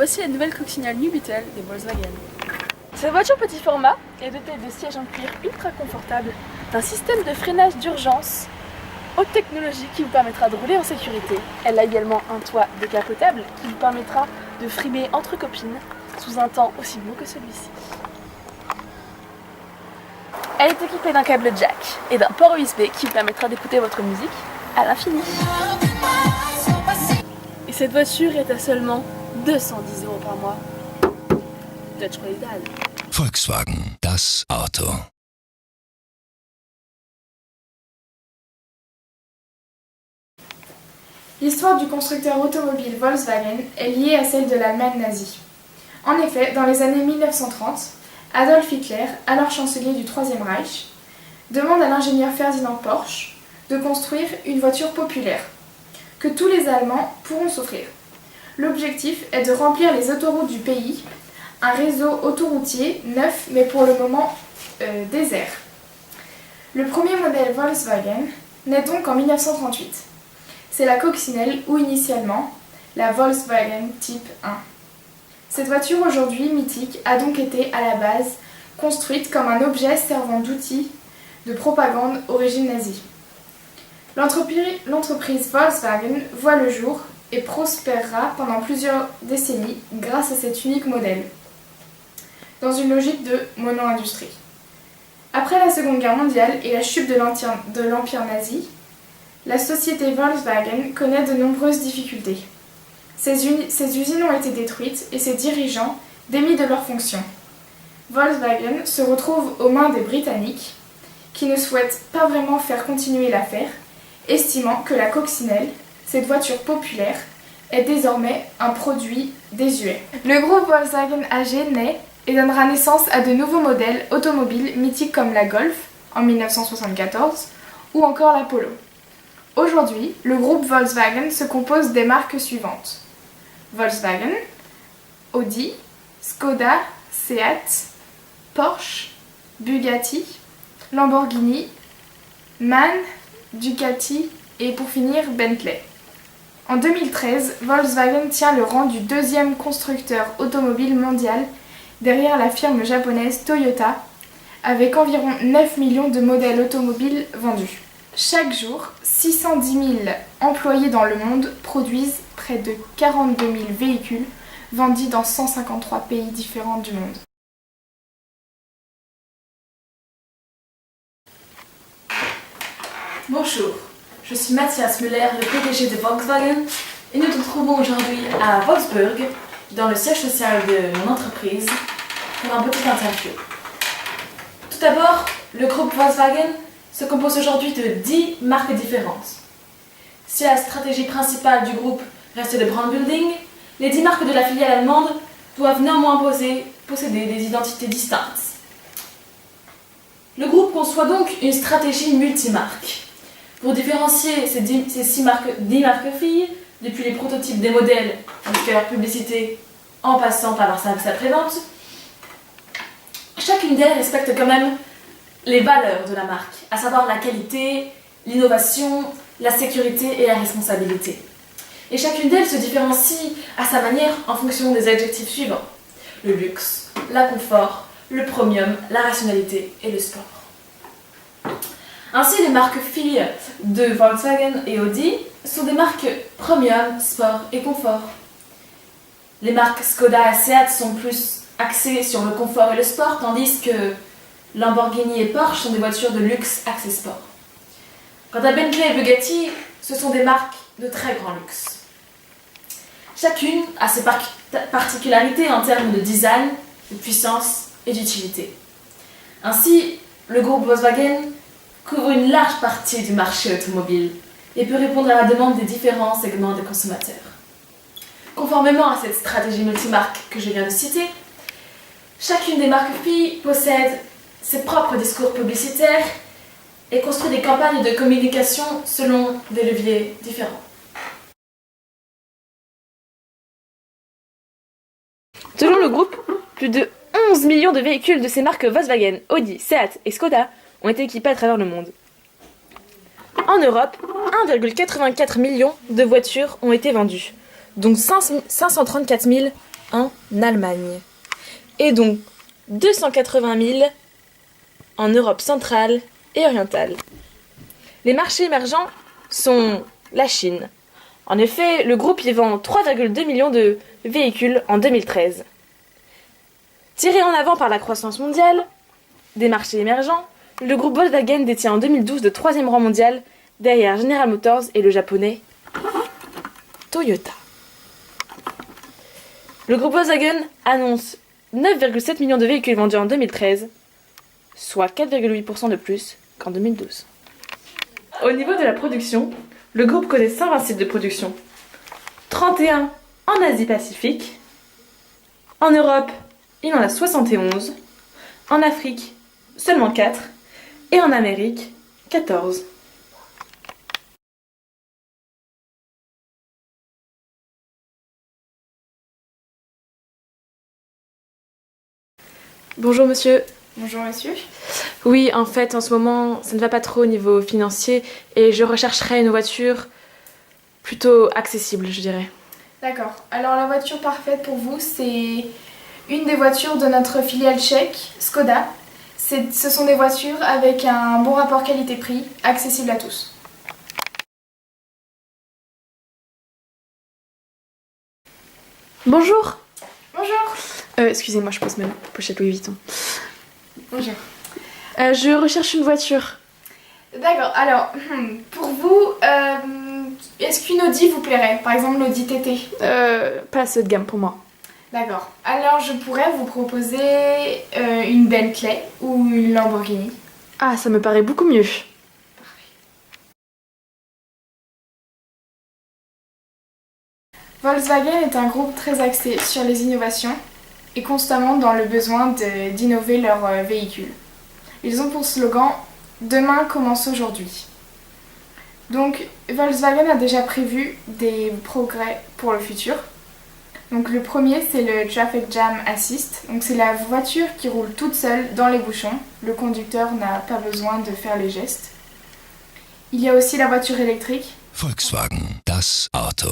Voici la nouvelle coccinelle New Beetle de Volkswagen. Cette voiture petit format est dotée de sièges en cuir ultra confortables, d'un système de freinage d'urgence haute technologie qui vous permettra de rouler en sécurité. Elle a également un toit décapotable qui vous permettra de frimer entre copines sous un temps aussi beau que celui-ci. Elle est équipée d'un câble jack et d'un port USB qui vous permettra d'écouter votre musique à l'infini. Et cette voiture est à seulement 210 € par mois. Peut-être choix idéal. Volkswagen, das Auto. L'histoire du constructeur automobile Volkswagen est liée à celle de l'Allemagne nazie. En effet, dans les années 1930, Adolf Hitler, alors chancelier du Troisième Reich, demande à l'ingénieur Ferdinand Porsche de construire une voiture populaire, que tous les Allemands pourront s'offrir. L'objectif est de remplir les autoroutes du pays, un réseau autoroutier neuf mais pour le moment désert. Le premier modèle Volkswagen naît donc en 1938. C'est la coccinelle ou initialement la Volkswagen Type 1. Cette voiture aujourd'hui mythique a donc été à la base construite comme un objet servant d'outil de propagande au régime nazi. L'entreprise Volkswagen voit le jour et prospérera pendant plusieurs décennies grâce à cet unique modèle, dans une logique de mono-industrie. Après la Seconde Guerre mondiale et la chute de l'Empire nazi, la société Volkswagen connaît de nombreuses difficultés. Ses usines ont été détruites et ses dirigeants démis de leurs fonctions. Volkswagen se retrouve aux mains des Britanniques, qui ne souhaitent pas vraiment faire continuer l'affaire, estimant que la coccinelle, cette voiture populaire, est désormais un produit désuet. Le groupe Volkswagen AG naît et donnera naissance à de nouveaux modèles automobiles mythiques comme la Golf en 1974 ou encore la Polo. Aujourd'hui, le groupe Volkswagen se compose des marques suivantes: Volkswagen, Audi, Skoda, Seat, Porsche, Bugatti, Lamborghini, MAN, Ducati et pour finir Bentley. En 2013, Volkswagen tient le rang du deuxième constructeur automobile mondial derrière la firme japonaise Toyota, avec environ 9 millions de modèles automobiles vendus. Chaque jour, 610 000 employés dans le monde produisent près de 42 000 véhicules vendus dans 153 pays différents du monde. Bonjour, je suis Mathias Müller, le PDG de Volkswagen, et nous nous trouvons aujourd'hui à Wolfsburg, dans le siège social de mon entreprise, pour un petit interview. Tout d'abord, le groupe Volkswagen se compose aujourd'hui de 10 marques différentes. Si la stratégie principale du groupe reste le brand building, les 10 marques de la filiale allemande doivent néanmoins posséder des identités distinctes. Le groupe conçoit donc une stratégie multimarque. Pour différencier ces 10 marques filles, depuis les prototypes des modèles jusqu'à leur publicité en passant par leur service après-vente, chacune d'elles respecte quand même les valeurs de la marque, à savoir la qualité, l'innovation, la sécurité et la responsabilité. Et chacune d'elles se différencie à sa manière en fonction des adjectifs suivants: le luxe, la confort, le premium, la rationalité et le sport. Ainsi, les marques filles de Volkswagen et Audi sont des marques premium, sport et confort. Les marques Skoda et Seat sont plus axées sur le confort et le sport, tandis que Lamborghini et Porsche sont des voitures de luxe axées sport. Quant à Bentley et Bugatti, ce sont des marques de très grand luxe. Chacune a ses particularités en termes de design, de puissance et d'utilité. Ainsi, le groupe Volkswagen couvre une large partie du marché automobile et peut répondre à la demande des différents segments des consommateurs. Conformément à cette stratégie multimarque que je viens de citer, chacune des marques filles possède ses propres discours publicitaires et construit des campagnes de communication selon des leviers différents. Selon le groupe, plus de 11 millions de véhicules de ces marques Volkswagen, Audi, Seat et Skoda ont été équipés à travers le monde. En Europe, 1,84 million de voitures ont été vendues, dont 534 000 en Allemagne. Et donc 280 000 en Europe centrale et orientale. Les marchés émergents sont la Chine. En effet, le groupe y vend 3,2 millions de véhicules en 2013. Tiré en avant par la croissance mondiale des marchés émergents, le groupe Volkswagen détient en 2012 le 3e rang mondial derrière General Motors et le japonais Toyota. Le groupe Volkswagen annonce 9,7 millions de véhicules vendus en 2013, soit 4,8% de plus qu'en 2012. Au niveau de la production, le groupe connaît 120 sites de production, 31 en Asie-Pacifique, en Europe, il en a 71, en Afrique, seulement 4, et en Amérique, 14. Bonjour monsieur. Bonjour monsieur. Oui, en fait, en ce moment, ça ne va pas trop au niveau financier et je rechercherais une voiture plutôt accessible, je dirais. D'accord. Alors la voiture parfaite pour vous, c'est une des voitures de notre filiale tchèque, Skoda. Ce sont des voitures avec un bon rapport qualité-prix, accessible à tous. Bonjour. Bonjour. Excusez-moi, je pose ma pochette Louis Vuitton. Bonjour. Je recherche une voiture. D'accord. Alors, pour vous, est-ce qu'une Audi vous plairait? Par exemple l'Audi TT. Pas assez de gamme pour moi. D'accord. Alors je pourrais vous proposer une Bentley ou une Lamborghini. Ah, ça me paraît beaucoup mieux. Volkswagen est un groupe très axé sur les innovations et constamment dans le besoin d'innover leurs véhicules. Ils ont pour slogan « Demain commence aujourd'hui ». Donc Volkswagen a déjà prévu des progrès pour le futur. Donc le premier, c'est le Traffic Jam Assist. Donc c'est la voiture qui roule toute seule dans les bouchons. Le conducteur n'a pas besoin de faire les gestes. Il y a aussi la voiture électrique. Volkswagen, das Auto.